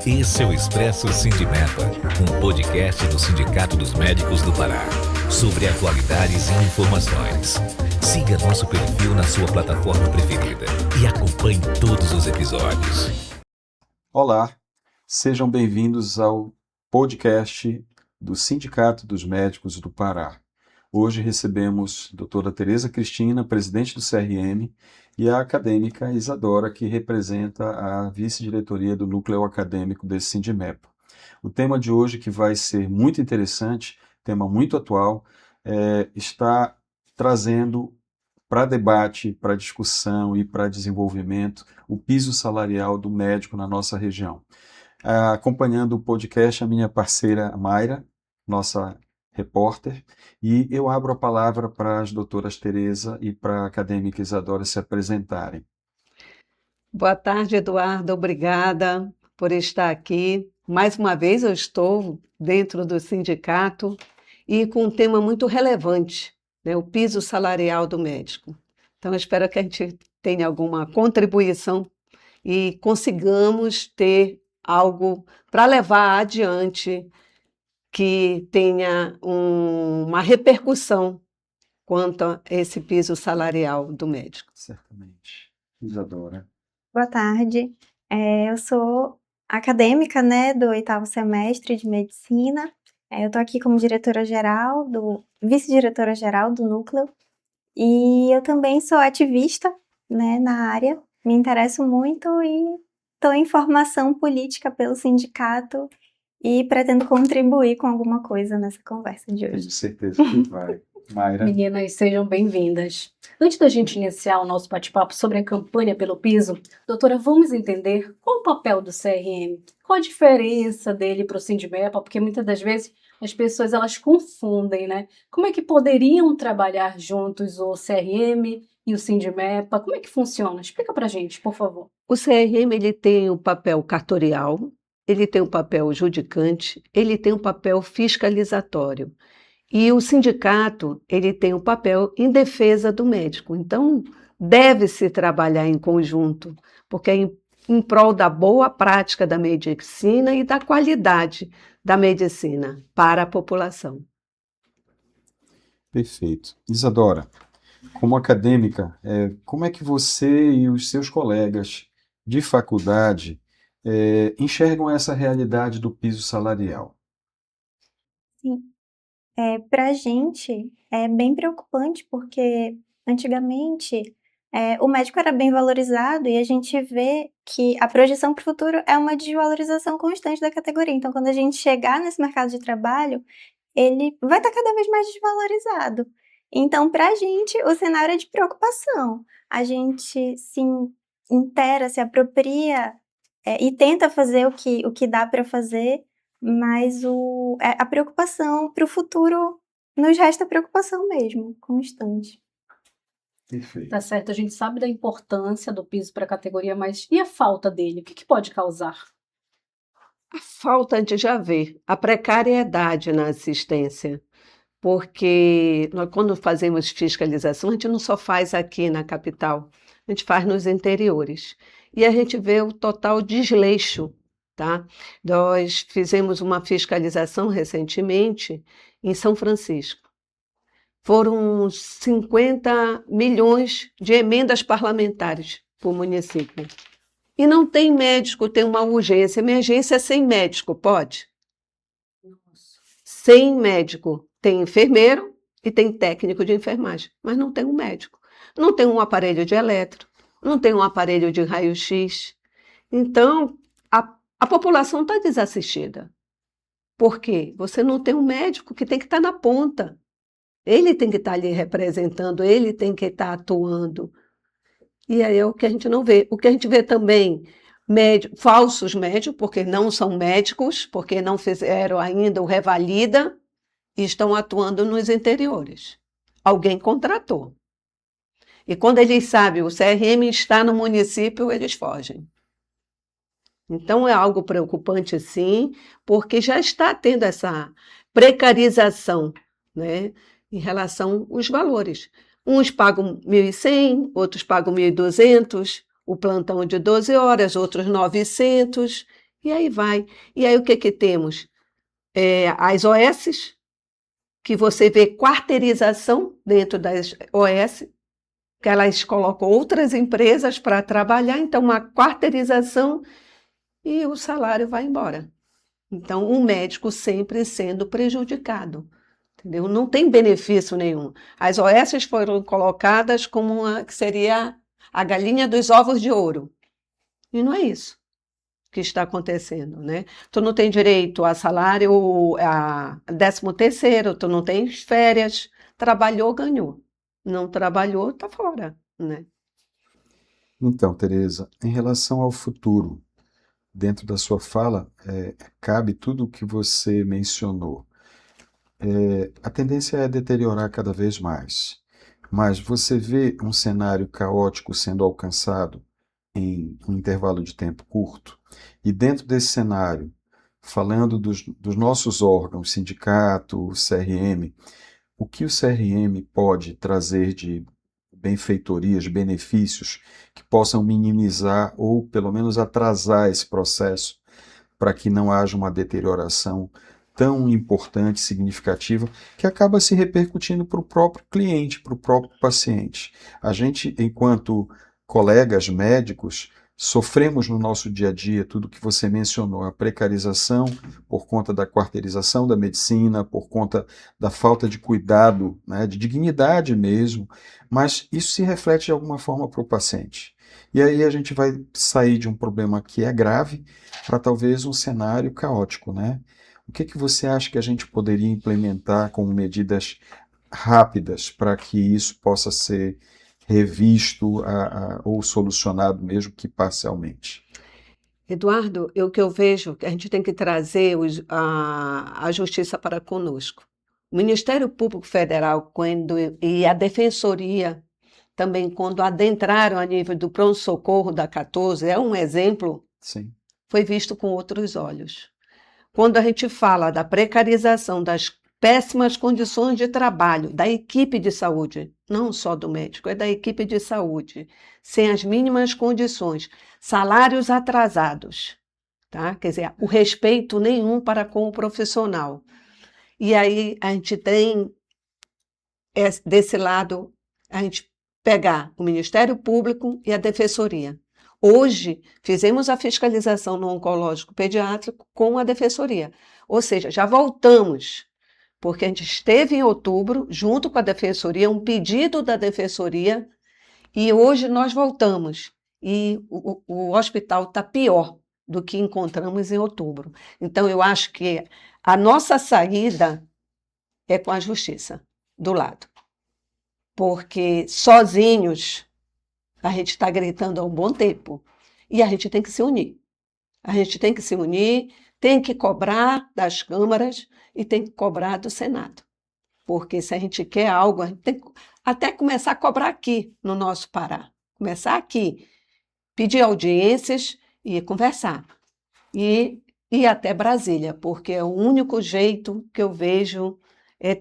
Esse é o Expresso Sindimepa, um podcast do Sindicato dos Médicos do Pará, sobre atualidades e informações. Siga nosso perfil na sua plataforma preferida e acompanhe todos os episódios. Olá, sejam bem-vindos ao podcast do Sindicato dos Médicos do Pará. Hoje recebemos a doutora Tereza Cristina, presidente do CRM, e a acadêmica Isadora, que representa a vice-diretoria do núcleo acadêmico desse Sindimepa. O tema de hoje, que vai ser muito interessante, tema muito atual, está trazendo para debate, para discussão e para desenvolvimento o piso salarial do médico na nossa região. Acompanhando o podcast, a minha parceira Mayra, nossa repórter, e eu abro a palavra para as doutoras Tereza e para a acadêmica Isadora se apresentarem. Boa tarde, Eduardo. Obrigada por estar aqui. Mais uma vez eu estou dentro do sindicato e com um tema muito relevante, né, o piso salarial do médico. Então, eu espero que a gente tenha alguma contribuição e consigamos ter algo para levar adiante que tenha uma repercussão quanto a esse piso salarial do médico. Certamente. Isadora. Boa tarde. Eu sou acadêmica, né, do 8º semestre de medicina. Eu estou aqui como vice-diretora-geral do núcleo. E eu também sou ativista, né, na área. Me interesso muito e estou em formação política pelo sindicato e pretendo contribuir com alguma coisa nessa conversa de hoje. Tenho certeza que vai. Mayra. Meninas, sejam bem-vindas. Antes da gente iniciar o nosso bate-papo sobre a campanha pelo piso, doutora, vamos entender qual o papel do CRM, qual a diferença dele para o Sindimepa, porque muitas das vezes as pessoas elas confundem, né? Como é que poderiam trabalhar juntos o CRM e o Sindimepa? Como é que funciona? Explica pra gente, por favor. O CRM ele tem o papel cartorial, ele tem o papel judicante, ele tem o papel fiscalizatório. E o sindicato, ele tem o papel em defesa do médico. Então, deve-se trabalhar em conjunto, porque é em prol da boa prática da medicina e da qualidade da medicina para a população. Perfeito. Isadora, como acadêmica, como é que você e os seus colegas de faculdade enxergam essa realidade do piso salarial? Sim. Para a gente é bem preocupante, porque antigamente o médico era bem valorizado e a gente vê que a projeção para o futuro é uma desvalorização constante da categoria. Então, quando a gente chegar nesse mercado de trabalho, ele vai estar cada vez mais desvalorizado. Então, para a gente, o cenário é de preocupação. A gente se inteira, se apropria e tenta fazer o que dá para fazer, mas a preocupação para o futuro nos resta preocupação mesmo, constante. Perfeito. Tá certo, a gente sabe da importância do piso para a categoria, mas e a falta dele? O que pode causar? A falta a gente já vê, a precariedade na assistência, porque nós, quando fazemos fiscalização, a gente não só faz aqui na capital, a gente faz nos interiores. E a gente vê o total desleixo, tá? Nós fizemos uma fiscalização recentemente em São Francisco. Foram 50 milhões de emendas parlamentares para o município. E não tem médico, tem uma urgência. Emergência é sem médico, pode? Nossa. Sem médico. Tem enfermeiro e tem técnico de enfermagem, mas não tem um médico. Não tem um aparelho de eletro, não tem um aparelho de raio-x. Então, a população está desassistida. Por quê? Você não tem um médico que tem que estar na ponta. Ele tem que estar ali representando, ele tem que estar atuando. E aí é o que a gente não vê. O que a gente vê também, falsos médicos, porque não são médicos, porque não fizeram ainda o revalida e estão atuando nos interiores. Alguém contratou. E quando eles sabem o CRM está no município, eles fogem. Então é algo preocupante, sim, porque já está tendo essa precarização, né, em relação aos valores. Uns pagam 1.100, outros pagam 1.200, o plantão de 12 horas, outros 900. E aí vai. E aí o que que temos? As OS, que você vê quarteirização dentro das OS, que elas colocam outras empresas para trabalhar, então uma quarteirização e o salário vai embora. Então, o médico sempre sendo prejudicado, entendeu? Não tem benefício nenhum. As OS foram colocadas como que seria a galinha dos ovos de ouro. E não é isso que está acontecendo, né? Tu não tem direito a salário, a 13º, tu não tens férias, trabalhou, ganhou. Não trabalhou, tá fora, né? Então, Tereza, em relação ao futuro, dentro da sua fala, cabe tudo o que você mencionou. A tendência é deteriorar cada vez mais, mas você vê um cenário caótico sendo alcançado em um intervalo de tempo curto, e dentro desse cenário, falando dos nossos órgãos, sindicato, CRM, o que o CRM pode trazer de benfeitorias, benefícios que possam minimizar ou pelo menos atrasar esse processo para que não haja uma deterioração tão importante, significativa, que acaba se repercutindo para o próprio cliente, para o próprio paciente. A gente, enquanto colegas médicos, sofremos no nosso dia a dia tudo que você mencionou, a precarização por conta da quarteirização da medicina, por conta da falta de cuidado, né, de dignidade mesmo, mas isso se reflete de alguma forma para o paciente. E aí a gente vai sair de um problema que é grave para talvez um cenário caótico, né? O que você acha que a gente poderia implementar como medidas rápidas para que isso possa ser revisto ou solucionado, mesmo que parcialmente? Eduardo, o que eu vejo que a gente tem que trazer a justiça para conosco. O Ministério Público Federal, e a Defensoria, também, quando adentraram a nível do pronto-socorro da 14, é um exemplo, Sim. foi visto com outros olhos. Quando a gente fala da precarização, das péssimas condições de trabalho da equipe de saúde, não só do médico, é da equipe de saúde, sem as mínimas condições, salários atrasados, tá? Quer dizer, o respeito nenhum para com o profissional. E aí a gente tem, desse lado, a gente pegar o Ministério Público e a Defensoria. Hoje, fizemos a fiscalização no oncológico pediátrico com a Defensoria. Ou seja, já voltamos, porque a gente esteve em outubro, junto com a Defensoria, um pedido da Defensoria, e hoje nós voltamos. E o hospital está pior do que encontramos em outubro. Então, eu acho que a nossa saída é com a justiça do lado. Porque sozinhos a gente está gritando há um bom tempo. E a gente tem que se unir. A gente tem que se unir, tem que cobrar das câmaras e tem que cobrar do Senado. Porque se a gente quer algo, a gente tem que até começar a cobrar aqui no nosso Pará. Começar aqui, pedir audiências e conversar. E ir até Brasília, porque é o único jeito que eu vejo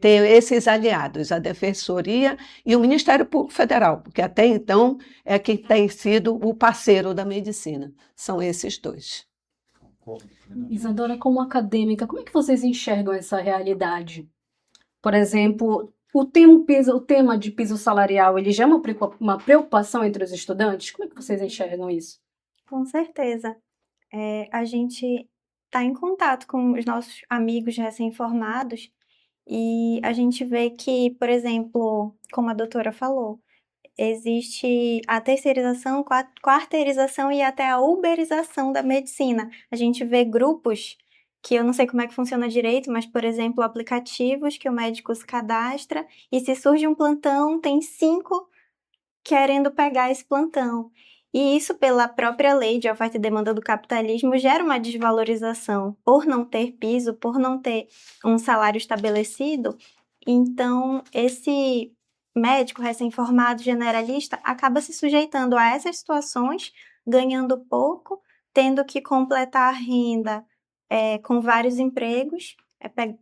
ter esses aliados, a Defensoria e o Ministério Público Federal, porque até então é quem tem sido o parceiro da medicina. São esses dois. Isadora, como acadêmica, como é que vocês enxergam essa realidade? Por exemplo, o tema de piso salarial, ele já é uma preocupação entre os estudantes? Como é que vocês enxergam isso? Com certeza. A gente está em contato com os nossos amigos recém-formados e a gente vê que, por exemplo, como a doutora falou, existe a terceirização, quarteirização e até a uberização da medicina. A gente vê grupos que eu não sei como é que funciona direito, mas, por exemplo, aplicativos que o médico se cadastra e se surge um plantão, tem 5 querendo pegar esse plantão. E isso, pela própria lei de oferta e demanda do capitalismo, gera uma desvalorização por não ter piso, por não ter um salário estabelecido. Então, esse médico recém-formado, generalista, acaba se sujeitando a essas situações, ganhando pouco, tendo que completar a renda com vários empregos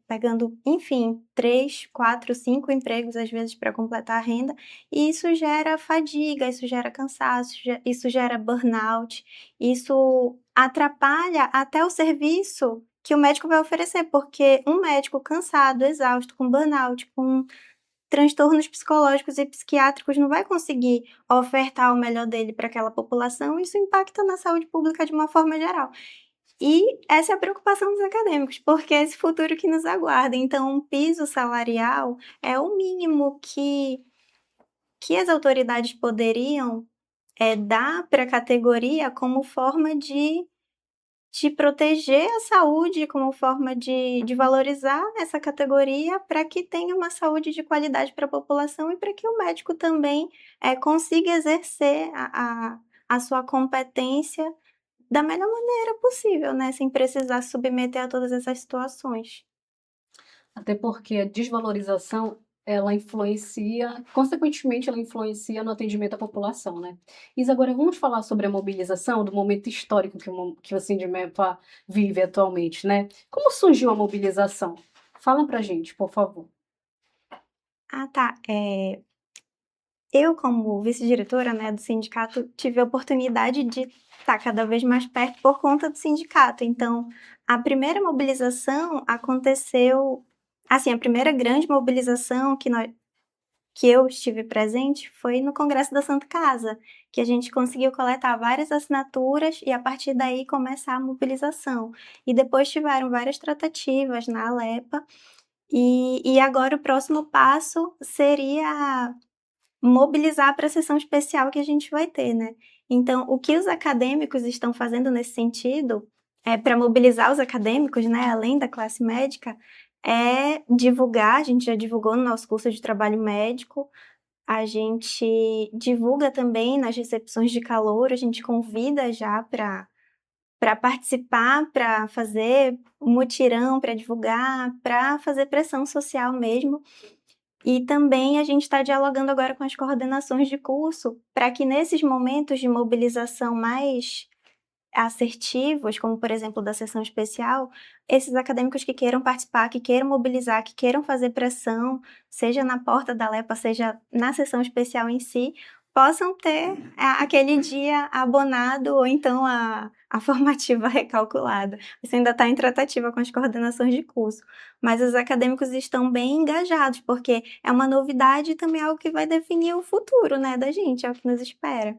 pegando, enfim, 3, 4, 5 empregos às vezes para completar a renda, e isso gera fadiga, isso gera cansaço, isso gera burnout, isso atrapalha até o serviço que o médico vai oferecer, porque um médico cansado, exausto, com burnout, com transtornos psicológicos e psiquiátricos não vai conseguir ofertar o melhor dele para aquela população, isso impacta na saúde pública de uma forma geral. E essa é a preocupação dos acadêmicos, porque é esse futuro que nos aguarda. Então, um piso salarial é o mínimo que as autoridades poderiam dar para a categoria como forma de proteger a saúde, como forma de valorizar essa categoria para que tenha uma saúde de qualidade para a população e para que o médico também consiga exercer a sua competência da melhor maneira possível, né? Sem precisar submeter a todas essas situações. Até porque a desvalorização, ela influencia, consequentemente, ela influencia no atendimento à população, né? Isa, agora vamos falar sobre a mobilização, do momento histórico que o Sindimepa vive atualmente, né? Como surgiu a mobilização? Fala pra gente, por favor. Ah, tá. Eu, como vice-diretora, né, do sindicato, tive a oportunidade de estar cada vez mais perto por conta do sindicato. Então, a primeira mobilização aconteceu, assim, a primeira grande mobilização que eu estive presente foi no Congresso da Santa Casa, que a gente conseguiu coletar várias assinaturas e, a partir daí, começar a mobilização. E depois tiveram várias tratativas na Alepa, e agora o próximo passo seria mobilizar para a sessão especial que a gente vai ter, né? Então, o que os acadêmicos estão fazendo nesse sentido, para mobilizar os acadêmicos, né, além da classe médica, é divulgar, a gente já divulgou no nosso curso de trabalho médico, a gente divulga também nas recepções de calouro, a gente convida já para participar, para fazer mutirão, para divulgar, para fazer pressão social mesmo. E também a gente está dialogando agora com as coordenações de curso para que nesses momentos de mobilização mais assertivos, como por exemplo da sessão especial, esses acadêmicos que queiram participar, que queiram mobilizar, que queiram fazer pressão, seja na porta da Alepa, seja na sessão especial em si, possam ter aquele dia abonado ou então a formativa recalculada. Isso ainda está em tratativa com as coordenações de curso, mas os acadêmicos estão bem engajados, porque é uma novidade e também é algo que vai definir o futuro, né, da gente, é o que nos espera.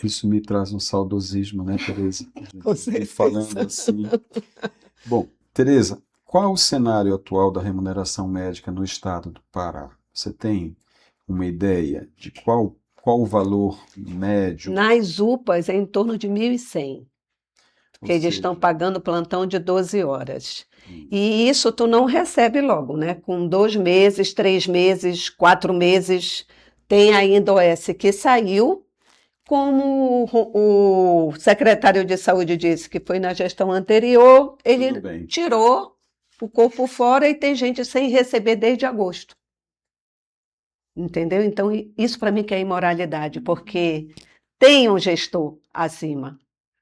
Isso me traz um saudosismo, né, Tereza? Com certeza. Falando assim. Bom, Tereza, qual o cenário atual da remuneração médica no estado do Pará? Você tem uma ideia de qual o valor médio? Nas UPAs é em torno de 1.100, que eles estão pagando plantão de 12 horas. E isso tu não recebe logo, né? Com 2 meses, 3 meses, 4 meses. Tem ainda o OS que saiu, como o secretário de saúde disse que foi na gestão anterior, ele tirou o corpo fora e tem gente sem receber desde agosto. Entendeu? Então, isso para mim que é imoralidade, porque tem um gestor acima.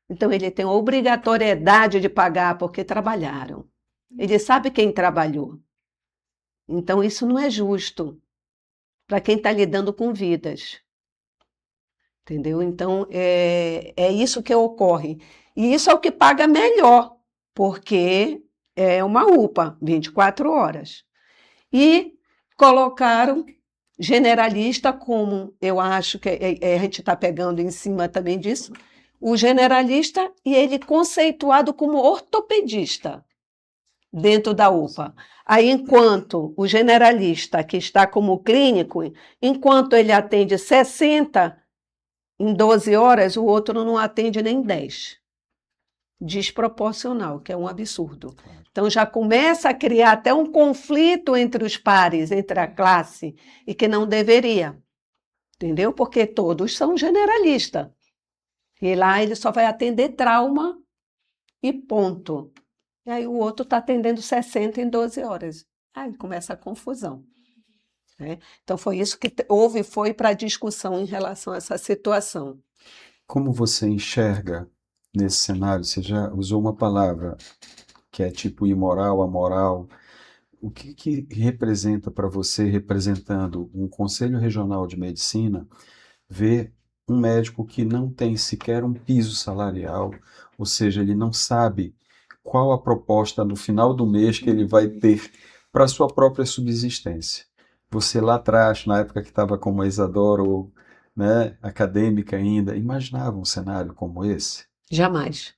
Então, ele tem a obrigatoriedade de pagar porque trabalharam. Ele sabe quem trabalhou. Então, isso não é justo para quem está lidando com vidas. Entendeu? Então, é isso que ocorre. E isso é o que paga melhor, porque é uma UPA, 24 horas. E colocaram generalista como, eu acho que a gente está pegando em cima também disso, o generalista e ele conceituado como ortopedista dentro da UPA. Aí, enquanto o generalista, que está como clínico, enquanto ele atende 60 em 12 horas, o outro não atende nem 10. Desproporcional, que é um absurdo. Então, já começa a criar até um conflito entre os pares, entre a classe, e que não deveria. Entendeu? Porque todos são generalistas. E lá ele só vai atender trauma e ponto. E aí o outro está atendendo 60 em 12 horas. Aí começa a confusão. Né? Então, foi isso que foi para a discussão em relação a essa situação. Como você enxerga nesse cenário? Você já usou uma palavra, que é tipo imoral, amoral. O que representa para você, representando um Conselho Regional de Medicina, ver um médico que não tem sequer um piso salarial, ou seja, ele não sabe qual a proposta no final do mês que ele vai ter para sua própria subsistência? Você lá atrás, na época que estava como Isadora, ou, né, acadêmica ainda, imaginava um cenário como esse? Jamais.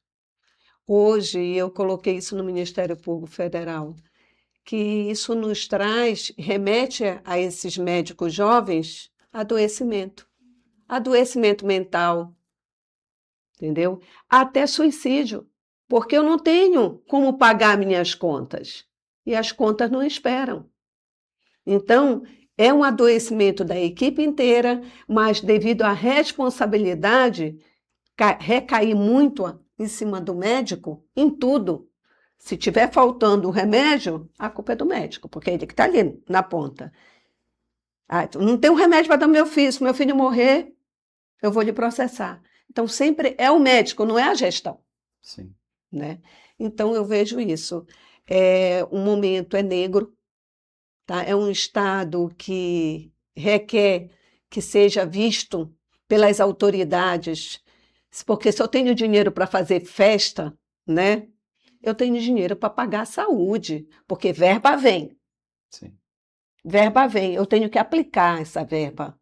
Hoje, eu coloquei isso no Ministério Público Federal, que isso nos traz, remete a esses médicos jovens, adoecimento mental, entendeu? Até suicídio, porque eu não tenho como pagar minhas contas e as contas não esperam. Então, é um adoecimento da equipe inteira, mas devido à responsabilidade, recair muito em cima do médico em tudo. Se tiver faltando o remédio, a culpa é do médico, porque é ele que está ali na ponta. Ah, não tem um remédio para dar ao meu filho, se meu filho morrer, eu vou lhe processar. Então, sempre é o médico, não é a gestão. Sim. Né? Então, eu vejo isso. O momento é negro, tá? É um Estado que requer que seja visto pelas autoridades, porque se eu tenho dinheiro para fazer festa, né, eu tenho dinheiro para pagar a saúde, porque verba vem. Sim. Verba vem, eu tenho que aplicar essa verba.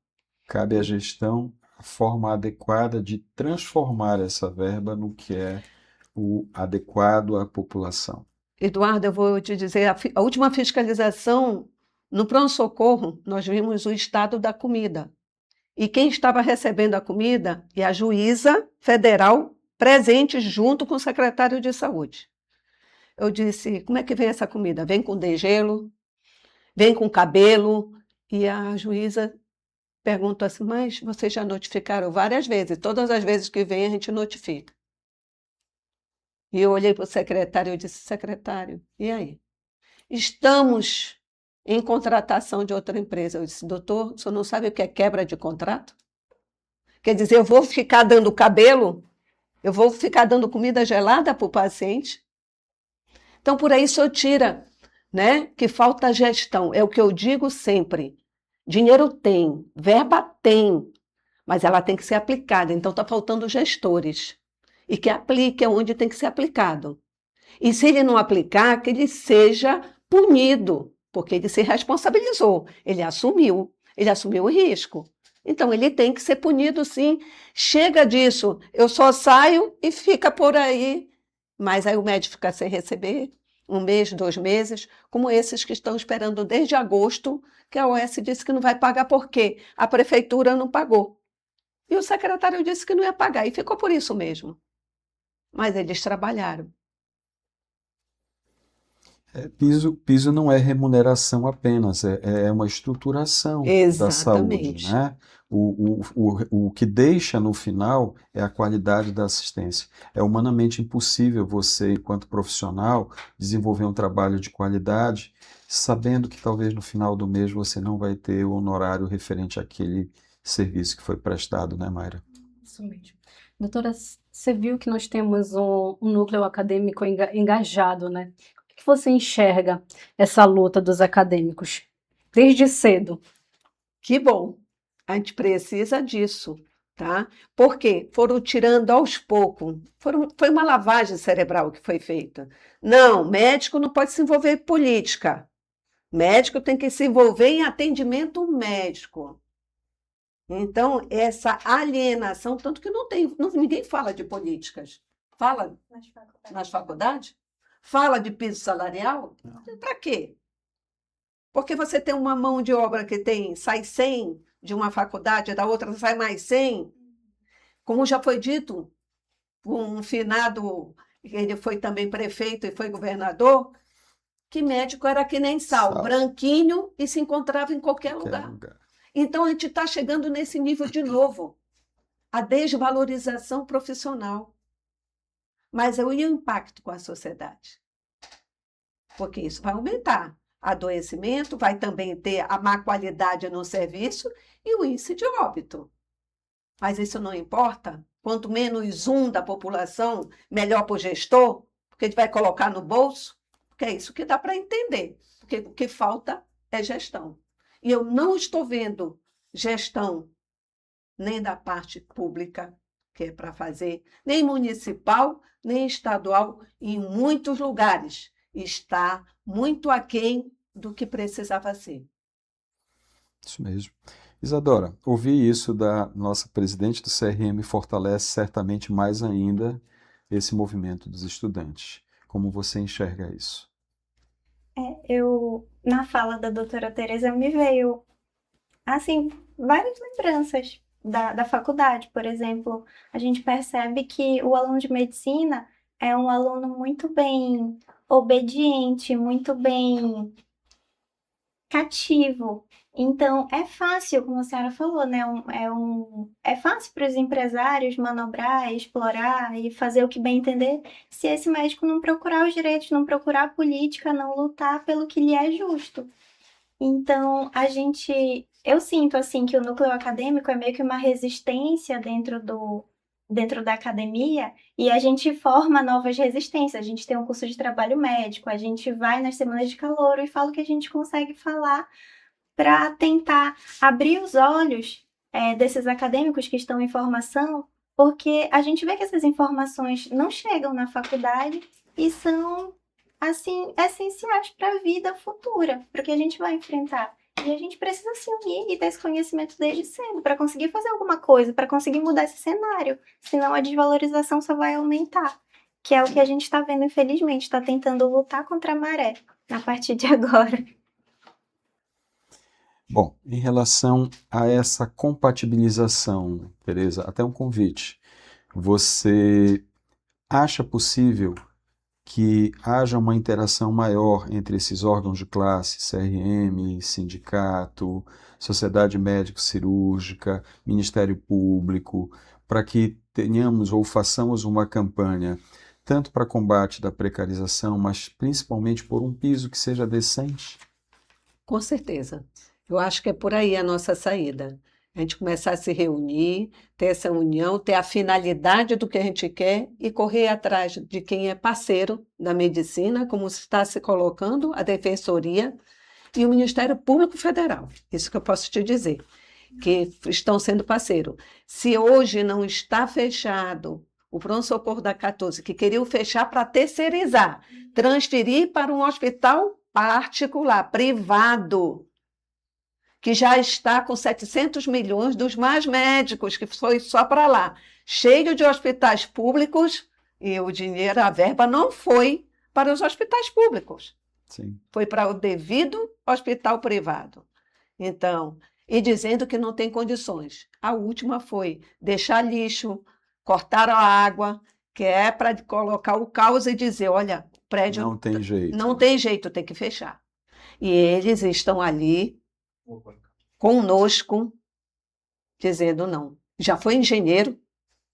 Cabe à gestão a forma adequada de transformar essa verba no que é o adequado à população. Eduardo, eu vou te dizer, a última fiscalização no pronto-socorro, nós vimos o estado da comida. E quem estava recebendo a comida é a juíza federal presente junto com o secretário de saúde. Eu disse, como é que vem essa comida? Vem com degelo, vem com cabelo. E a juíza perguntou assim, mas vocês já notificaram várias vezes, todas as vezes que vem a gente notifica. E eu olhei para o secretário e disse, secretário, e aí? Estamos em contratação de outra empresa. Eu disse, doutor, o senhor não sabe o que é quebra de contrato? Quer dizer, eu vou ficar dando cabelo? Eu vou ficar dando comida gelada para o paciente? Então, por aí o senhor tira, né, que falta gestão. É o que eu digo sempre. Dinheiro tem, verba tem, mas ela tem que ser aplicada. Então, está faltando gestores. E que aplique onde tem que ser aplicado. E se ele não aplicar, que ele seja punido, porque ele se responsabilizou, ele assumiu o risco. Então, ele tem que ser punido, sim. Chega disso, eu só saio e fica por aí. Mas aí o médico fica sem receber 1 mês, 2 meses, como esses que estão esperando desde agosto, que a OS disse que não vai pagar porque a prefeitura não pagou. E o secretário disse que não ia pagar, e ficou por isso mesmo. Mas eles trabalharam. Piso não é remuneração apenas, é uma estruturação da saúde, Exatamente. né? O que deixa no final é a qualidade da assistência. É humanamente impossível você, enquanto profissional, desenvolver um trabalho de qualidade, sabendo que talvez no final do mês você não vai ter o honorário referente àquele serviço que foi prestado, né, Mayra? Isso mesmo. Doutora, você viu que nós temos um núcleo acadêmico engajado, né? Como é que você enxerga essa luta dos acadêmicos desde cedo? Que bom, a gente precisa disso, tá? Porque foram tirando aos poucos, foi uma lavagem cerebral que foi feita. Não, médico não pode se envolver em política. Médico tem que se envolver em atendimento médico. Então, essa alienação, tanto que ninguém fala de políticas. Fala nas faculdades? Fala de piso salarial? Para quê? Porque você tem uma mão de obra que sai 100 de uma faculdade, da outra sai mais 100. Como já foi dito, um finado, ele foi também prefeito e foi governador, que médico era que nem sal, branquinho e se encontrava em qualquer lugar. Então, a gente está chegando nesse nível de novo, a desvalorização profissional. Mas e o impacto com a sociedade? Porque isso vai aumentar. Adoecimento, vai também ter a má qualidade no serviço e o índice de óbito. Mas isso não importa. Quanto menos da população, melhor para o gestor, Porque ele vai colocar no bolso? Porque é isso que dá para entender. Porque o que falta é gestão. E eu não estou vendo gestão nem da parte pública, que é para fazer, nem municipal, nem estadual, em muitos lugares. Está muito aquém do que precisava ser. Isso mesmo. Isadora, ouvir isso da nossa presidente do CRM fortalece certamente mais ainda esse movimento dos estudantes. Como você enxerga isso? Na fala da doutora Tereza, me veio, assim, várias lembranças da faculdade. Por exemplo, a gente percebe que o aluno de medicina é um aluno muito bem obediente, muito bem cativo. Então, é fácil, como a senhora falou, né? É fácil para os empresários manobrar, explorar e fazer o que bem entender, se esse médico não procurar os direitos, não procurar a política, não lutar pelo que lhe é justo. Então, eu sinto assim que o núcleo acadêmico é meio que uma resistência dentro da academia, e a gente forma novas resistências. A gente tem um curso de trabalho médico, a gente vai nas semanas de calouro e fala o que a gente consegue falar para tentar abrir os olhos desses acadêmicos que estão em formação, porque a gente vê que essas informações não chegam na faculdade e são, assim, essenciais para a vida futura, para o que a gente vai enfrentar. E a gente precisa se unir e ter esse conhecimento desde cedo para conseguir fazer alguma coisa, para conseguir mudar esse cenário. Senão a desvalorização só vai aumentar, que é o que a gente está vendo, infelizmente. Está tentando lutar contra a maré a partir de agora. Bom, em relação a essa compatibilização, Tereza, até um convite. Você acha possível que haja uma interação maior entre esses órgãos de classe, CRM, sindicato, Sociedade Médico-Cirúrgica, Ministério Público, para que tenhamos ou façamos uma campanha tanto para combate da precarização, mas principalmente por um piso que seja decente? Com certeza. Eu acho que é por aí a nossa saída. A gente começar a se reunir, ter essa união, ter a finalidade do que a gente quer e correr atrás de quem é parceiro da medicina, como está se colocando a Defensoria e o Ministério Público Federal. Isso que eu posso te dizer, que estão sendo parceiro. Se hoje não está fechado o pronto-socorro da 14, que queriam fechar para terceirizar, transferir para um hospital particular, privado, que já está com 700 milhões dos mais médicos, que foi só para lá, cheio de hospitais públicos, e o dinheiro, a verba não foi para os hospitais públicos. Sim. Foi para o devido hospital privado. Então, e dizendo que não tem condições. A última foi deixar lixo, cortar a água, que é para colocar o caos e dizer, olha, o prédio Não tem jeito. não tem jeito, tem que fechar. E eles estão ali conosco, dizendo não. Já foi engenheiro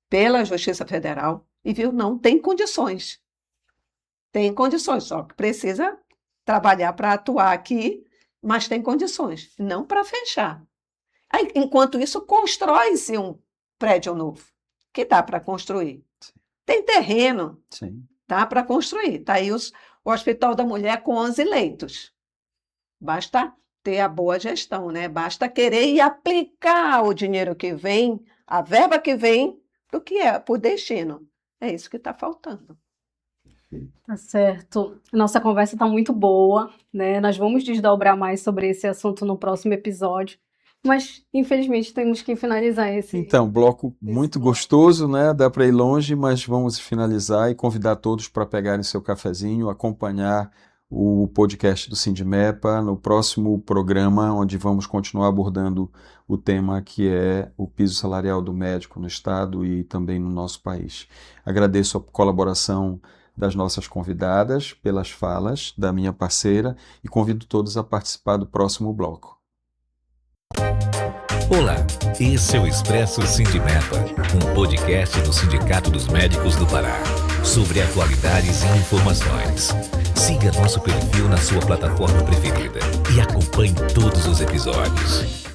pela Justiça Federal e viu, não, tem condições. Tem condições, só que precisa trabalhar para atuar aqui, mas tem condições, não para fechar. Aí, enquanto isso, constrói-se um prédio novo, que dá para construir. Tem terreno, Sim. dá para construir. Está aí o Hospital da Mulher com 11 leitos. Basta ter a boa gestão, né? Basta querer e aplicar o dinheiro que vem, a verba que vem, do que é, por destino. É isso que está faltando. Tá certo. Nossa conversa está muito boa, né? Nós vamos desdobrar mais sobre esse assunto no próximo episódio, mas infelizmente temos que finalizar esse. Então, bloco muito gostoso, né? Dá para ir longe, mas vamos finalizar e convidar todos para pegarem seu cafezinho, acompanhar o podcast do Sindimepa no próximo programa, onde vamos continuar abordando o tema que é o piso salarial do médico no estado e também no nosso país. Agradeço a colaboração das nossas convidadas, pelas falas da minha parceira e convido todos a participar do próximo bloco. Olá, esse é o Expresso Sindimepa, um podcast do Sindicato dos Médicos do Pará, sobre atualidades e informações. Siga nosso perfil na sua plataforma preferida e acompanhe todos os episódios.